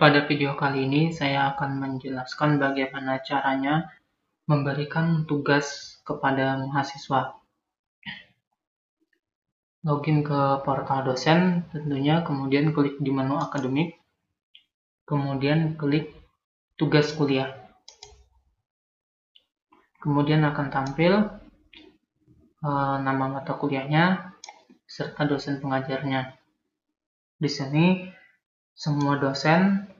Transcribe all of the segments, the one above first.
Pada video kali ini saya akan menjelaskan bagaimana caranya memberikan tugas kepada mahasiswa. Login ke portal dosen tentunya, kemudian klik di menu akademik, kemudian klik tugas kuliah. Kemudian akan tampil nama mata kuliahnya serta dosen pengajarnya. Di sini semua dosen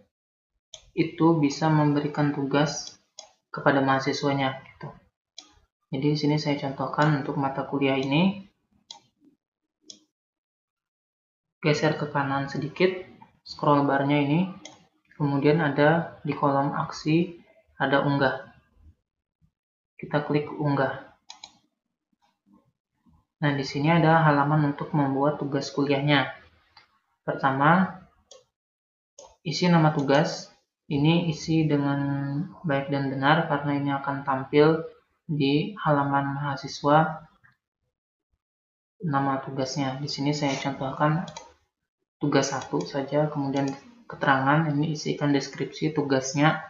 itu bisa memberikan tugas kepada mahasiswanya gitu. Jadi di sini saya contohkan untuk mata kuliah ini. Geser ke kanan sedikit, scroll barnya ini, kemudian ada di kolom aksi ada unggah. Kita klik unggah. Nah, di sini ada halaman untuk membuat tugas kuliahnya. Pertama, isi nama tugas. Ini isi dengan baik dan benar karena ini akan tampil di halaman mahasiswa nama tugasnya. Di sini saya contohkan tugas 1 saja, kemudian keterangan, ini isikan deskripsi tugasnya,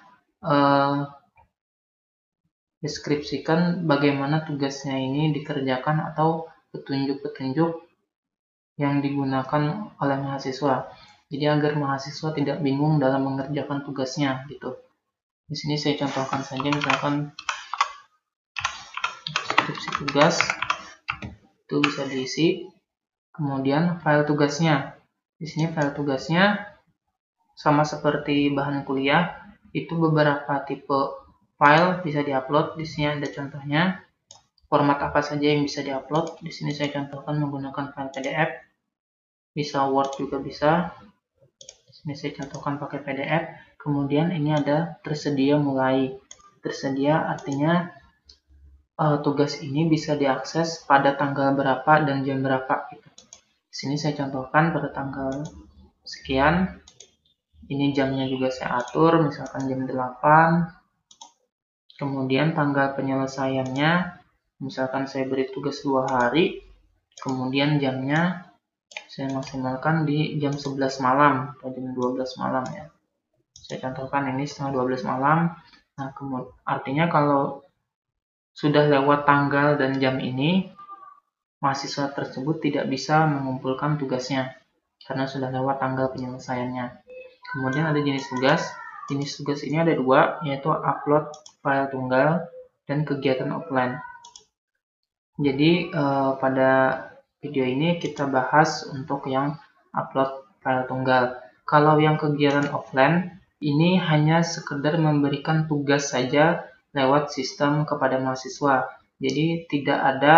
deskripsikan bagaimana tugasnya ini dikerjakan atau petunjuk-petunjuk yang digunakan oleh mahasiswa. Jadi agar mahasiswa tidak bingung dalam mengerjakan tugasnya gitu. Di sini saya contohkan saja, misalkan deskripsi tugas itu bisa diisi. Kemudian file tugasnya. Di sini file tugasnya sama seperti bahan kuliah, itu beberapa tipe file bisa diupload. Di sini ada contohnya. Format apa saja yang bisa diupload. Di sini saya contohkan menggunakan file PDF. Bisa Word juga bisa. Di sini saya contohkan pakai PDF. Kemudian ini ada tersedia mulai. Tersedia artinya tugas ini bisa diakses pada tanggal berapa dan jam berapa gitu. Di sini saya contohkan pada tanggal sekian. Ini jamnya juga saya atur, misalkan jam 8. Kemudian tanggal penyelesaiannya, misalkan saya beri tugas 2 hari. Kemudian jamnya saya maksimalkan di jam 11 malam atau jam 12 malam ya. Saya contohkan ini setengah 12 malam. Nah, artinya kalau sudah lewat tanggal dan jam ini, mahasiswa tersebut tidak bisa mengumpulkan tugasnya karena sudah lewat tanggal penyelesaiannya. Kemudian ada jenis tugas. Jenis tugas ini ada 2, yaitu upload file tunggal dan kegiatan offline. Jadi pada video ini kita bahas untuk yang upload file tunggal. Kalau yang kegiatan offline, ini hanya sekedar memberikan tugas saja lewat sistem kepada mahasiswa. Jadi tidak ada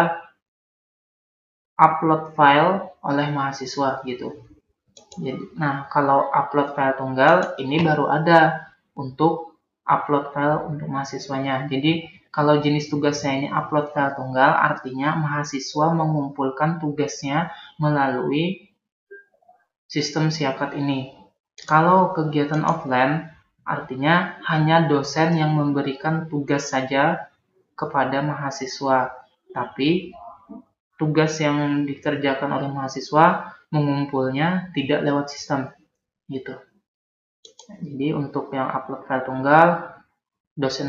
upload file oleh mahasiswa gitu. Jadi, nah, kalau upload file tunggal ini baru ada untuk upload file untuk mahasiswanya. Jadi kalau jenis tugasnya ini upload file tunggal, artinya mahasiswa mengumpulkan tugasnya melalui sistem Siakat ini. Kalau kegiatan offline, artinya hanya dosen yang memberikan tugas saja kepada mahasiswa. Tapi tugas yang dikerjakan oleh mahasiswa mengumpulnya tidak lewat sistem gitu. Jadi untuk yang upload file tunggal, dosen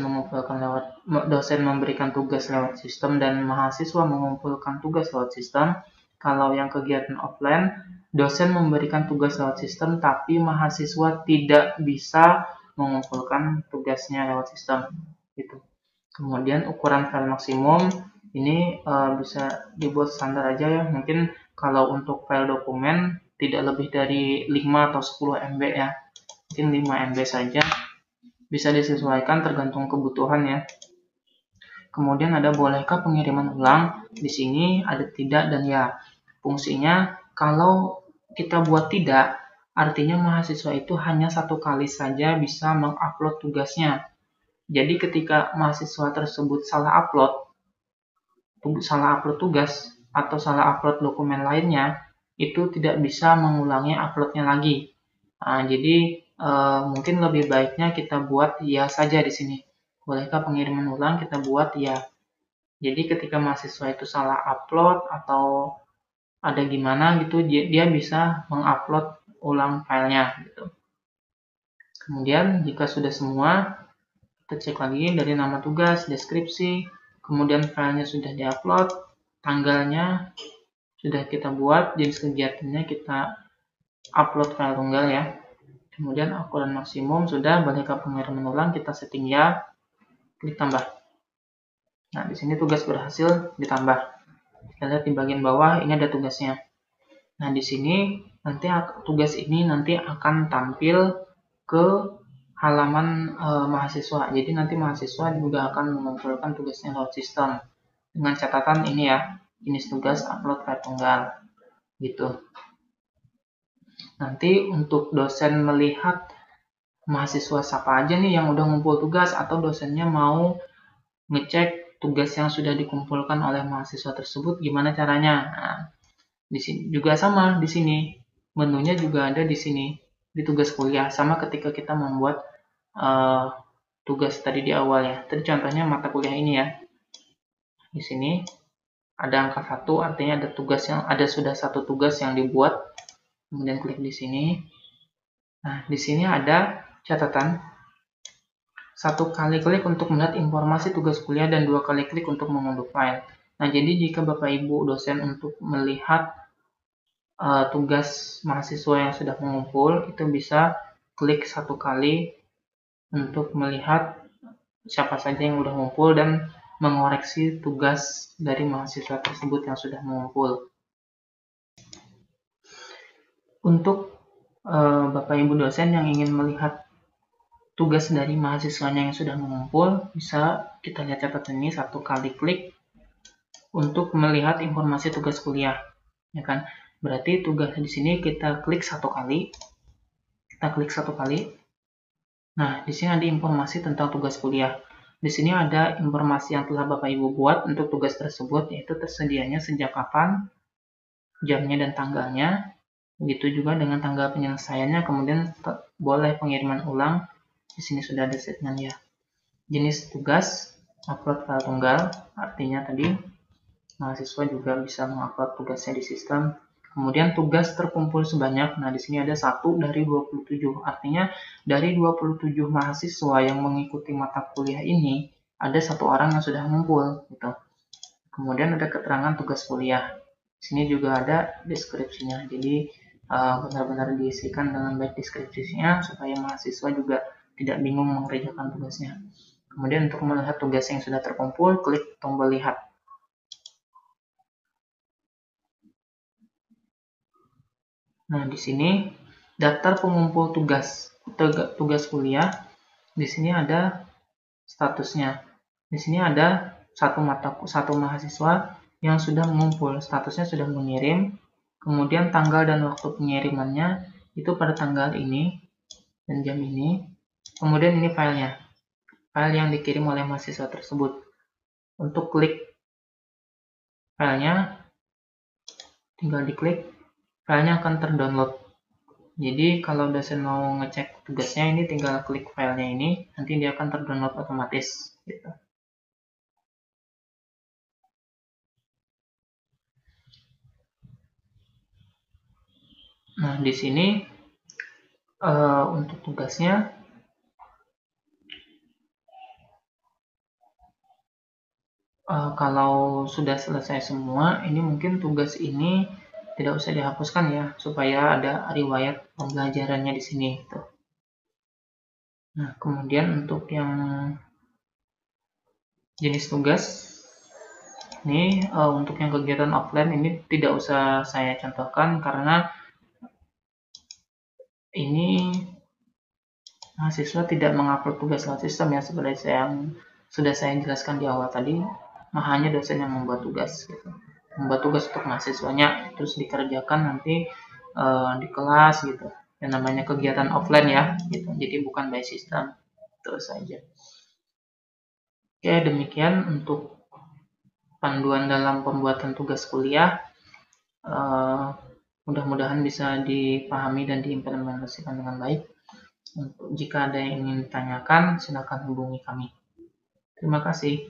memberikan tugas lewat sistem dan mahasiswa mengumpulkan tugas lewat sistem. Kalau yang kegiatan offline, dosen memberikan tugas lewat sistem tapi mahasiswa tidak bisa mengumpulkan tugasnya lewat sistem gitu. Kemudian ukuran file maksimum ini bisa dibuat standar aja ya. Mungkin kalau untuk file dokumen tidak lebih dari 5 atau 10 MB ya. Mungkin 5 MB saja. Bisa disesuaikan tergantung kebutuhan ya. Kemudian ada bolehkah pengiriman ulang? Di sini ada tidak dan ya. Fungsinya kalau kita buat tidak, artinya mahasiswa itu hanya 1 kali saja bisa mengupload tugasnya. Jadi ketika mahasiswa tersebut salah upload tugas atau salah upload dokumen lainnya, itu tidak bisa mengulangi uploadnya lagi. Nah, jadi mungkin lebih baiknya kita buat ya saja di sini. Bolehkah pengiriman ulang? Kita buat ya. Jadi ketika mahasiswa itu salah upload atau ada gimana gitu, dia bisa mengupload ulang filenya gitu. Kemudian jika sudah semua, kita cek lagi dari nama tugas, deskripsi, kemudian filenya sudah diupload, tanggalnya sudah kita buat, jenis kegiatannya kita upload file tunggal ya. Kemudian ukuran maksimum sudah, balik ke pengiriman ulang, kita setting ya, klik tambah. Nah, di sini tugas berhasil ditambah. Kita lihat di bagian bawah, ini ada tugasnya. Nah, di sini nanti tugas ini nanti akan tampil ke halaman mahasiswa. Jadi nanti mahasiswa juga akan mengumpulkan tugasnya lewat sistem. Dengan catatan ini ya, jenis tugas upload file tunggal. Gitu. Nanti untuk dosen melihat mahasiswa siapa aja nih yang udah ngumpul tugas, atau dosennya mau ngecek tugas yang sudah dikumpulkan oleh mahasiswa tersebut, gimana caranya? Nah, di sini juga sama, di sini menunya juga ada di sini di tugas kuliah, sama ketika kita membuat tugas tadi di awal ya. Tadi contohnya mata kuliah ini ya. Di sini ada angka 1, artinya ada tugas yang sudah satu tugas yang dibuat. Kemudian klik di sini. Nah, di sini ada catatan. 1 kali klik untuk melihat informasi tugas kuliah dan 2 kali klik untuk mengunduh file. Nah, jadi jika Bapak Ibu dosen untuk melihat tugas mahasiswa yang sudah mengumpul, itu bisa klik 1 kali untuk melihat siapa saja yang sudah mengumpul dan mengoreksi tugas dari mahasiswa tersebut yang sudah mengumpul. Untuk Bapak Ibu dosen yang ingin melihat tugas dari mahasiswanya yang sudah mengumpul, bisa kita lihat catatan ini, 1 kali klik untuk melihat informasi tugas kuliah, ya kan? Berarti tugas di sini kita klik 1 kali, Nah, di sini ada informasi tentang tugas kuliah. Di sini ada informasi yang telah Bapak Ibu buat untuk tugas tersebut, yaitu tersedianya sejak kapan, jamnya dan tanggalnya. Begitu juga dengan tanggal penyelesaiannya, kemudian boleh pengiriman ulang. Di sini sudah ada settingan ya. Jenis tugas, upload file tunggal, artinya tadi mahasiswa juga bisa mengupload tugasnya di sistem. Kemudian tugas terkumpul sebanyak, nah di sini ada 1 dari 27, artinya dari 27 mahasiswa yang mengikuti mata kuliah ini, ada 1 orang yang sudah mengumpul. Gitu. Kemudian ada keterangan tugas kuliah. Di sini juga ada deskripsinya, jadi benar-benar diisikan dengan baik deskripsinya, supaya mahasiswa juga tidak bingung mengerjakan tugasnya. Kemudian untuk melihat tugas yang sudah terkumpul, klik tombol lihat. Nah, di sini daftar pengumpul tugas kuliah. Di sini ada statusnya. Di sini ada satu mahasiswa yang sudah mengumpul, statusnya sudah mengirim. Kemudian tanggal dan waktu pengirimannya itu pada tanggal ini dan jam ini. Kemudian ini filenya, file yang dikirim oleh mahasiswa tersebut. Untuk klik filenya, tinggal diklik, filenya akan terdownload. Jadi kalau dosen mau ngecek tugasnya, ini tinggal klik filenya ini, nanti dia akan terdownload otomatis. Gitu. Nah, di sini untuk tugasnya, kalau sudah selesai semua, ini mungkin tugas ini tidak usah dihapuskan ya, supaya ada riwayat pembelajarannya di sini. Gitu. Nah, kemudian untuk yang jenis tugas, ini untuk yang kegiatan offline ini tidak usah saya contohkan karena ini mahasiswa tidak mengupload tugas lewat sistem ya, seperti yang sudah saya jelaskan di awal tadi, hanya dosen yang membuat tugas. Gitu. Membuat tugas untuk mahasiswanya, terus dikerjakan nanti di kelas gitu. Yang namanya kegiatan offline ya, gitu. Jadi bukan by system, terus saja. Oke, demikian untuk panduan dalam pembuatan tugas kuliah. Mudah-mudahan bisa dipahami dan diimplementasikan dengan baik. Jika ada yang ingin ditanyakan, silakan hubungi kami. Terima kasih.